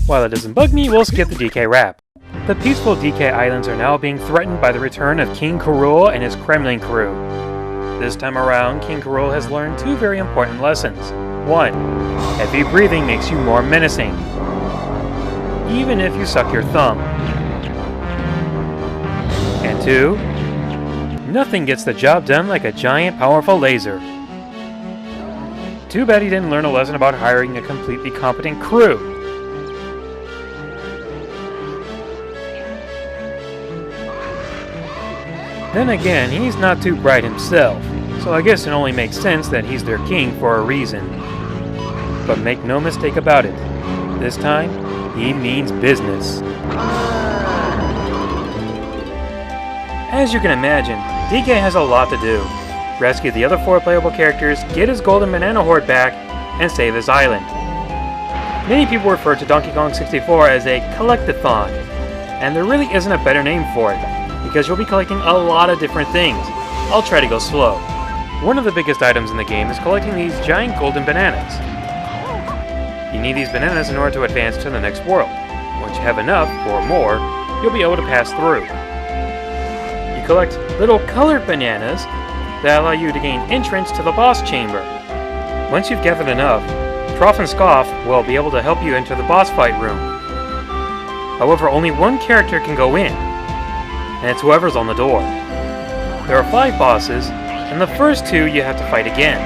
While it doesn't bug me, we'll skip the DK rap. The peaceful DK Islands are now being threatened by the return of King K. Rool and his Kremlin crew. This time around, King K. Rool has learned two very important lessons. 1. Heavy breathing makes you more menacing, even if you suck your thumb. And 2. Nothing gets the job done like a giant, powerful laser. Too bad he didn't learn a lesson about hiring a completely competent crew. Then again, he's not too bright himself, so I guess it only makes sense that he's their king for a reason. But make no mistake about it, this time, he means business. As you can imagine, DK has a lot to do. Rescue the other 4 playable characters, get his golden banana horde back, and save his island. Many people refer to Donkey Kong 64 as a collectathon, and there really isn't a better name for it, because you'll be collecting a lot of different things. I'll try to go slow. One of the biggest items in the game is collecting these giant golden bananas. You need these bananas in order to advance to the next world. Once you have enough, or more, you'll be able to pass through. You collect little colored bananas that allow you to gain entrance to the boss chamber. Once you've gathered enough, Trough and Scoff will be able to help you enter the boss fight room. However, only one character can go in, and it's whoever's on the door. There are 5 bosses, and the first 2 you have to fight again.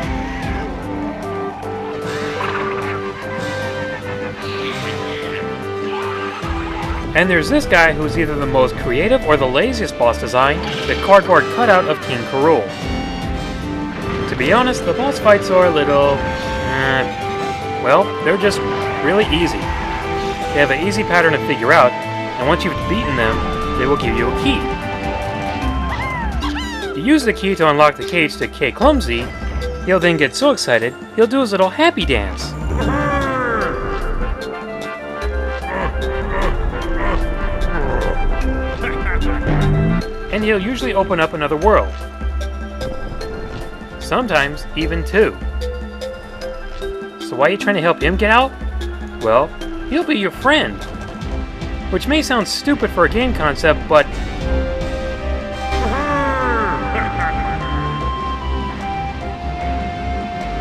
And there's this guy who's either the most creative or the laziest boss design, the cardboard cutout of King K. Rool. To be honest, the boss fights are a little... well, they're just really easy. They have an easy pattern to figure out, and once you've beaten them, they will give you a key. You use the key to unlock the cage to K. Clumsy. He'll then get so excited, he'll do his little happy dance. And he'll usually open up another world. Sometimes even 2. So why are you trying to help him get out? Well, he'll be your friend. Which may sound stupid for a game concept, but...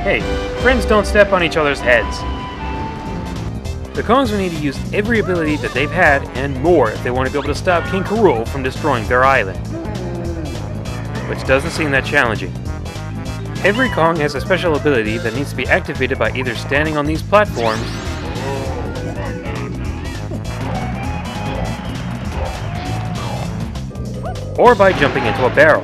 hey, friends don't step on each other's heads. The Kongs will need to use every ability that they've had, and more, if they want to be able to stop King K. Rool from destroying their island. Which doesn't seem that challenging. Every Kong has a special ability that needs to be activated by either standing on these platforms or by jumping into a barrel.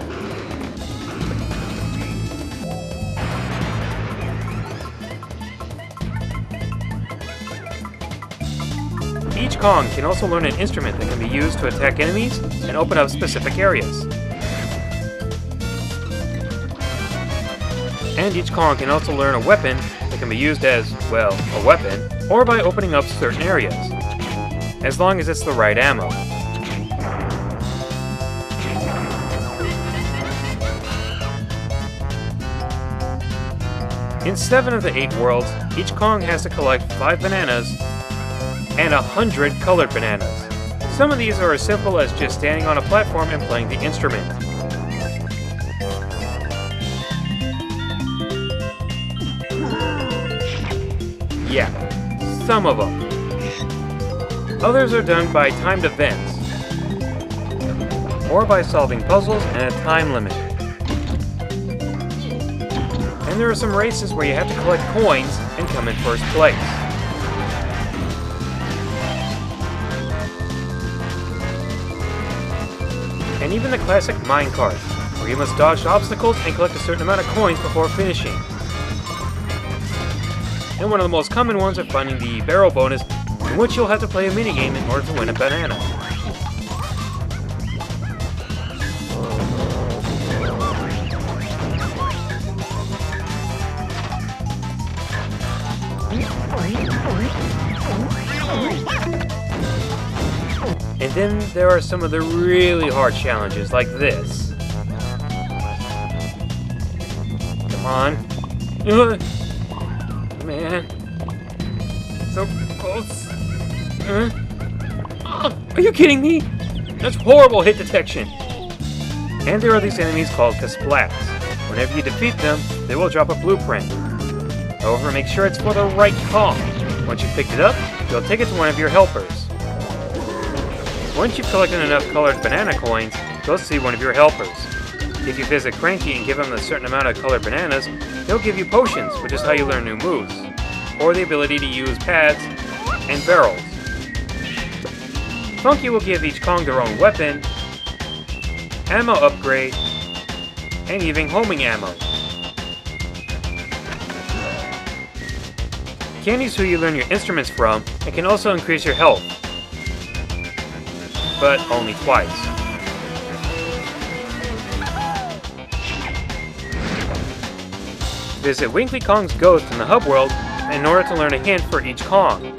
Each Kong can also learn an instrument that can be used to attack enemies and open up specific areas. And each Kong can also learn a weapon that can be used as, well, a weapon, or by opening up certain areas, as long as it's the right ammo. In 7 of the 8 worlds, each Kong has to collect 5 bananas and 100 colored bananas. Some of these are as simple as just standing on a platform and playing the instrument. Yeah, some of them. Others are done by timed events, or by solving puzzles and a time limit. And there are some races where you have to collect coins and come in first place. And even the classic minecart, where you must dodge obstacles and collect a certain amount of coins before finishing. And one of the most common ones are finding the barrel bonus, in which you'll have to play a minigame in order to win a banana. And then there are some of the really hard challenges, like this. Come on. Man. So close. Are you kidding me? That's horrible hit detection. And there are these enemies called Kasplats. Whenever you defeat them, they will drop a blueprint. However, make sure it's for the right Kong. Once you've picked it up, you'll take it to one of your helpers. Once you've collected enough colored banana coins, go see one of your helpers. If you visit Cranky and give him a certain amount of colored bananas, he'll give you potions, which is how you learn new moves, or the ability to use pads and barrels. Funky will give each Kong their own weapon, ammo upgrade, and even homing ammo. Candy's who you learn your instruments from and can also increase your health, but only twice. Visit Winkley Kong's ghost in the hub world in order to learn a hint for each Kong.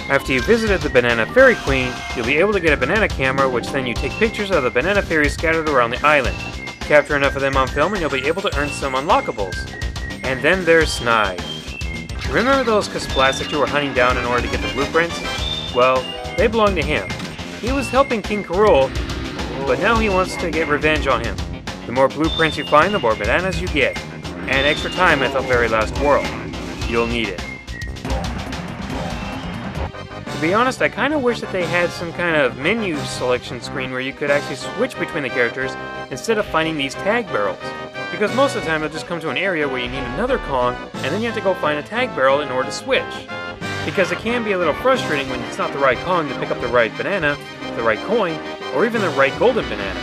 After you visited the Banana Fairy Queen, you'll be able to get a banana camera, which then you take pictures of the banana fairies scattered around the island. Capture enough of them on film and you'll be able to earn some unlockables. And then there's Snipe. Remember those Kasplats that you were hunting down in order to get the blueprints? Well, they belong to him. He was helping King K. Rool, but now he wants to get revenge on him. The more blueprints you find, the more bananas you get. And extra time at the very last world. You'll need it. To be honest, I kind of wish that they had some kind of menu selection screen where you could actually switch between the characters instead of finding these tag barrels. Because most of the time you'll just come to an area where you need another Kong and then you have to go find a tag barrel in order to switch. Because it can be a little frustrating when it's not the right Kong to pick up the right banana, the right coin, or even the right golden banana.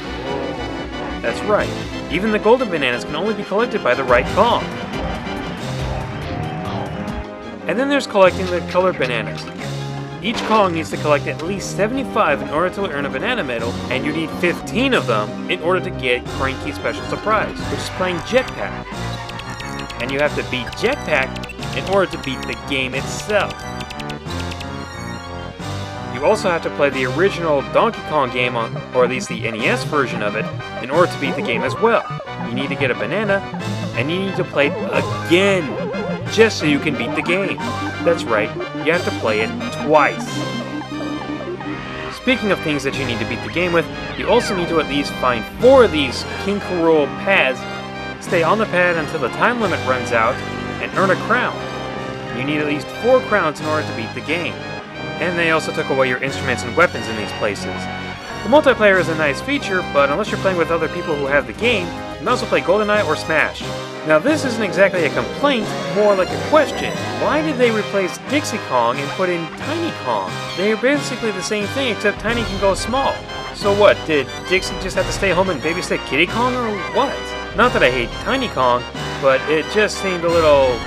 That's right, even the golden bananas can only be collected by the right Kong. And then there's collecting the colored bananas. Each Kong needs to collect at least 75 in order to earn a banana medal, and you need 15 of them in order to get Cranky's special surprise, which is playing Jetpack. And you have to beat Jetpack in order to beat the game itself. You also have to play the original Donkey Kong game, or at least the NES version of it, in order to beat the game as well. You need to get a banana, and you need to play it again, just so you can beat the game. That's right, you have to play it twice. Speaking of things that you need to beat the game with, you also need to at least find 4 of these King K. Rool pads, stay on the pad until the time limit runs out, and earn a crown. You need at least 4 crowns in order to beat the game. And they also took away your instruments and weapons in these places. The multiplayer is a nice feature, but unless you're playing with other people who have the game, you can also play GoldenEye or Smash. Now this isn't exactly a complaint, more like a question. Why did they replace Dixie Kong and put in Tiny Kong? They are basically the same thing, except Tiny can go small. So what, did Dixie just have to stay home and babysit Kitty Kong or what? Not that I hate Tiny Kong, but it just seemed a little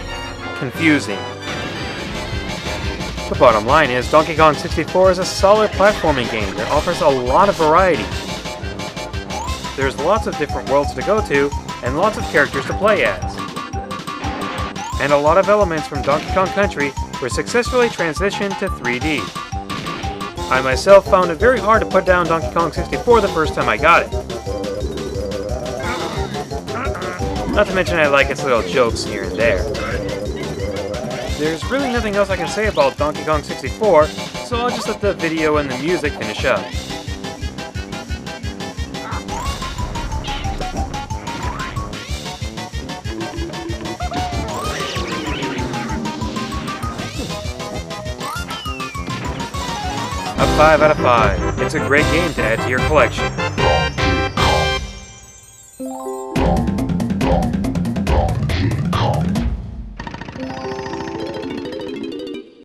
confusing. The bottom line is, Donkey Kong 64 is a solid platforming game that offers a lot of variety. There's lots of different worlds to go to, and lots of characters to play as. And a lot of elements from Donkey Kong Country were successfully transitioned to 3D. I myself found it very hard to put down Donkey Kong 64 the first time I got it. Not to mention I like its little jokes here and there. There's really nothing else I can say about Donkey Kong 64, so I'll just let the video and the music finish up. A 5 out of 5. It's a great game to add to your collection.